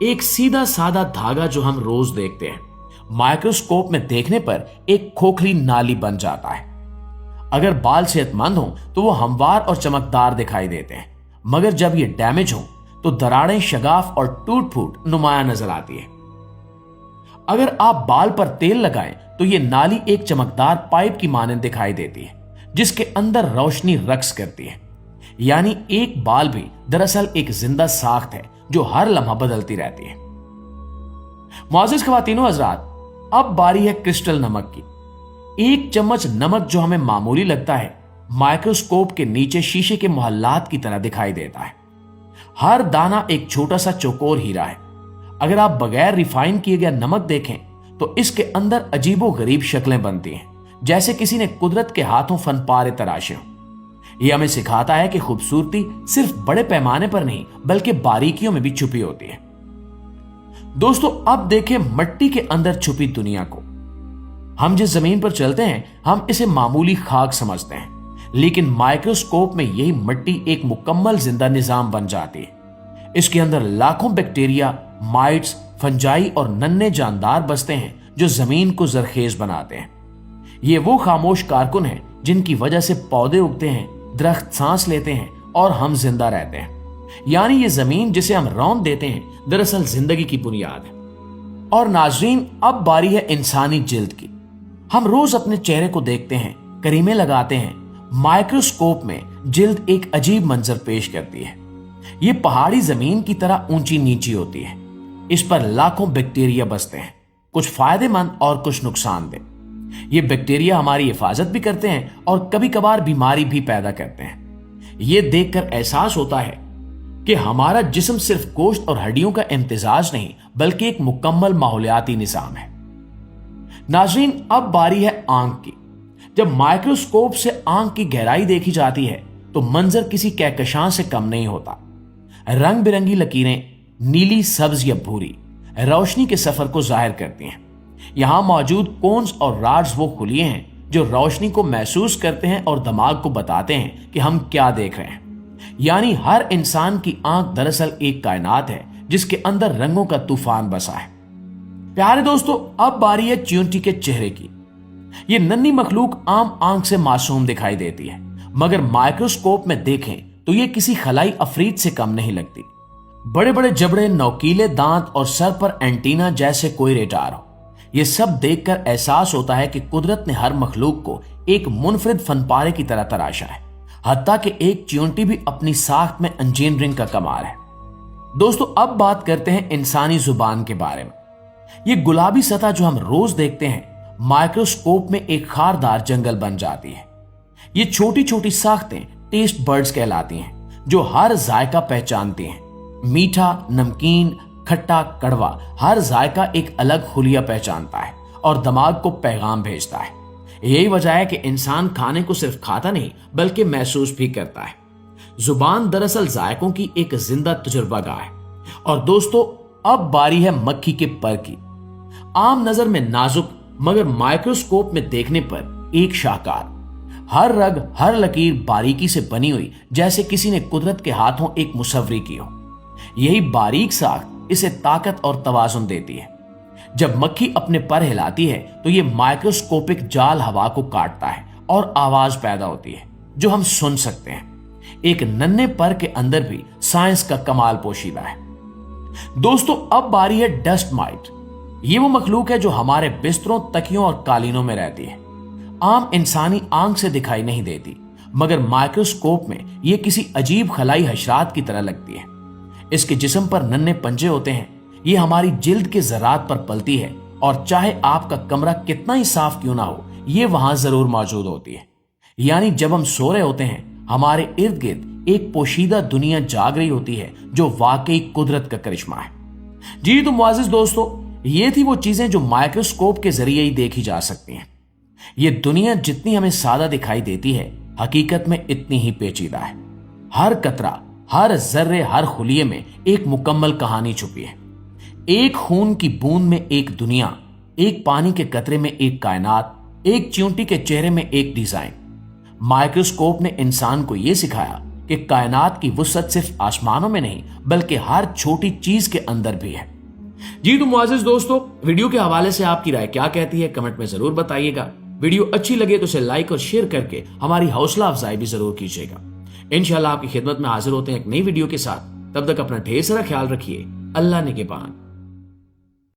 एक सीधा साधा धागा जो हम रोज देखते हैं, माइक्रोस्कोप में देखने पर एक खोखली नाली बन जाता है। अगर बाल सेहतमंद हो तो वो हमवार और चमकदार दिखाई देते हैं, मगर जब ये डैमेज हो तो दरारें, शगाफ और टूट फूट नुमायां नजर आती है। अगर आप बाल पर तेल लगाएं तो ये नाली एक चमकदार पाइप की मानंद दिखाई देती है, जिसके अंदर रोशनी रक्स करती है। यानी एक बाल भी दरअसल एक जिंदा साख्त है जो हर लम्हा बदलती रहती है। मुआज़िज़ ख़वातीनो हज़रात, अब बारी है क्रिस्टल नमक की। एक चम्मच नमक जो हमें मामूली लगता है, माइक्रोस्कोप के नीचे शीशे के मोहल्लात की तरह दिखाई देता है। हर दाना एक छोटा सा चौकोर हीरा है। अगर आप बगैर रिफाइन किए गए नमक देखें तो इसके अंदर अजीबो गरीब शक्लें बनती हैं, जैसे किसी ने कुदरत के हाथों फनपारे तराशे हों। यह हमें सिखाता है कि खूबसूरती सिर्फ बड़े पैमाने पर नहीं बल्कि बारीकियों में भी छुपी होती है। दोस्तों, अब देखें मिट्टी के अंदर छुपी दुनिया को। हम जिस जमीन पर चलते हैं हम इसे मामूली खाक समझते हैं, लेकिन माइक्रोस्कोप में यही मिट्टी एक मुकम्मल जिंदा निजाम बन जाती है। इसके अंदर लाखों बैक्टीरिया, माइट्स, फंजाई और नन्हे जानदार बसते हैं जो जमीन को जरखेज बनाते हैं। ये वो खामोश कारकुन हैं जिनकी वजह से पौधे उगते हैं, दरख्त सांस लेते हैं और हम जिंदा रहते हैं। यानी ये जमीन जिसे हम रौंद देते हैं दरअसल जिंदगी की बुनियाद है। और नाजरीन, अब बारी है इंसानी जिल्द की। हम रोज अपने चेहरे को देखते हैं, करीमे लगाते हैं। माइक्रोस्कोप में जिल्द एक अजीब मंजर पेश करती है। ये पहाड़ी जमीन की तरह ऊंची नीची होती है। इस पर लाखों बैक्टीरिया बसते हैं, कुछ फायदेमंद और कुछ नुकसानदेह। ये बैक्टीरिया हमारी हिफाजत भी करते हैं और कभी कभार बीमारी भी पैदा करते हैं। ये देखकर एहसास होता है कि हमारा जिस्म सिर्फ गोश्त और हड्डियों का इम्तिजाज नहीं बल्कि एक मुकम्मल माहौलियाती निजाम है। नाज़रीन, अब बारी है आंख की। जब माइक्रोस्कोप से आंख की गहराई देखी जाती है तो मंजर किसी कहकशां से कम नहीं होता। रंग बिरंगी लकीरें, नीली, सब्ज या भूरी, रोशनी के सफर को जाहिर करती हैं। यहां मौजूद कोन्स और राड्स वो खुलिए हैं जो रोशनी को महसूस करते हैं और दिमाग को बताते हैं कि हम क्या देख रहे हैं। यानी हर इंसान की आंख दरअसल एक कायनात है जिसके अंदर रंगों का तूफान बसा है। प्यारे दोस्तों, अब बारी है चींटी के चेहरे की। ये नन्ही मखलूक आम आंख से मासूम दिखाई देती है, मगर माइक्रोस्कोप में देखें तो ये किसी खलाई अफरीद से कम नहीं लगती। बड़े बड़े जबड़े, नोकीले दांत और सर पर एंटीना जैसे कोई रेडार हो। ये सब देखकर एहसास होता है कि कुदरत ने हर मखलूक को एक मुनफरिद फनपारे की तरह तराशा है। हत्ता कि एक चींटी भी अपनी साख्त में इंजीनियरिंग का कमाल है। दोस्तों, अब बात करते हैं इंसानी जुबान के बारे में। ये गुलाबी सतह जो हम रोज देखते हैं, माइक्रोस्कोप में एक खारदार जंगल बन जाती है। ये छोटी छोटी साख्तें टेस्ट बर्ड्स कहलाती हैं, जो हर जायका पहचानती हैं। मीठा, नमकीन, खट्टा, कड़वा, हर जायका एक अलग हुलिया पहचानता है और दिमाग को पैगाम भेजता है। यही वजह है कि इंसान खाने को सिर्फ खाता नहीं बल्कि महसूस भी करता है। जुबान दरअसल जायकों की एक जिंदा तजुर्बागाह है। और दोस्तों, अब बारी है मक्खी के पर की। आम नजर में नाजुक, मगर माइक्रोस्कोप में देखने पर एक शाहकार। हर रग, हर लकीर बारीकी से बनी हुई, जैसे किसी ने कुदरत के हाथों एक मुसव्वरी की हो। यही बारीक साख्त इसे ताकत और तवाजुन देती है। जब मक्खी अपने पर हिलाती है तो ये माइक्रोस्कोपिक जाल हवा को काटता है और आवाज पैदा होती है जो हम सुन सकते हैं। एक नन्हे पर के अंदर भी साइंस का कमाल पोशीदा है। दोस्तों, अब बारी है डस्ट माइट। ये वो मखलूक है जो हमारे बिस्तरों, तकियों और कालीनों में रहती है। आम इंसानी आंख से दिखाई नहीं देती, मगर माइक्रोस्कोप में ये किसी अजीब खलाई हशरात की तरह लगती है। इसके जिस्म पर नन्हे पंजे होते हैं। ये हमारी जिल्द के ज़रात पर पलती है और चाहे आपका कमरा कितना ही साफ क्यों ना हो, ये वहां जरूर मौजूद होती है। यानी जब हम सो रहे होते हैं, हमारे इर्द गिर्द एक पोशीदा दुनिया जाग रही होती है जो वाकई कुदरत का करिश्मा है। जी तो मुआज़िज़ दोस्तों, ये थी वो चीजें जो माइक्रोस्कोप के जरिए ही देखी जा सकती हैं। ये दुनिया जितनी हमें सादा दिखाई देती है, हकीकत में इतनी ही पेचीदा है। हर कतरा, हर जर्रे, हर खुलिये में एक मुकम्मल कहानी छुपी है। एक खून की बूंद में एक दुनिया, एक पानी के कतरे में एक कायनात, एक चींटी के चेहरे में एक डिजाइन। माइक्रोस्कोप ने इंसान को यह सिखाया کہ کائنات کی وسعت صرف آسمانوں میں نہیں بلکہ ہر چھوٹی چیز کے اندر بھی ہے۔ جی تو معزز دوستو، ویڈیو کے حوالے سے آپ کی رائے کیا کہتی ہے کمنٹ میں ضرور بتائیے گا۔ ویڈیو اچھی لگے تو اسے لائک اور شیئر کر کے ہماری حوصلہ افزائی بھی ضرور کیجیے گا۔ انشاءاللہ آپ کی خدمت میں حاضر ہوتے ہیں ایک نئی ویڈیو کے ساتھ۔ تب تک اپنا ڈھیر سارا خیال رکھیے۔ اللہ نگہبان۔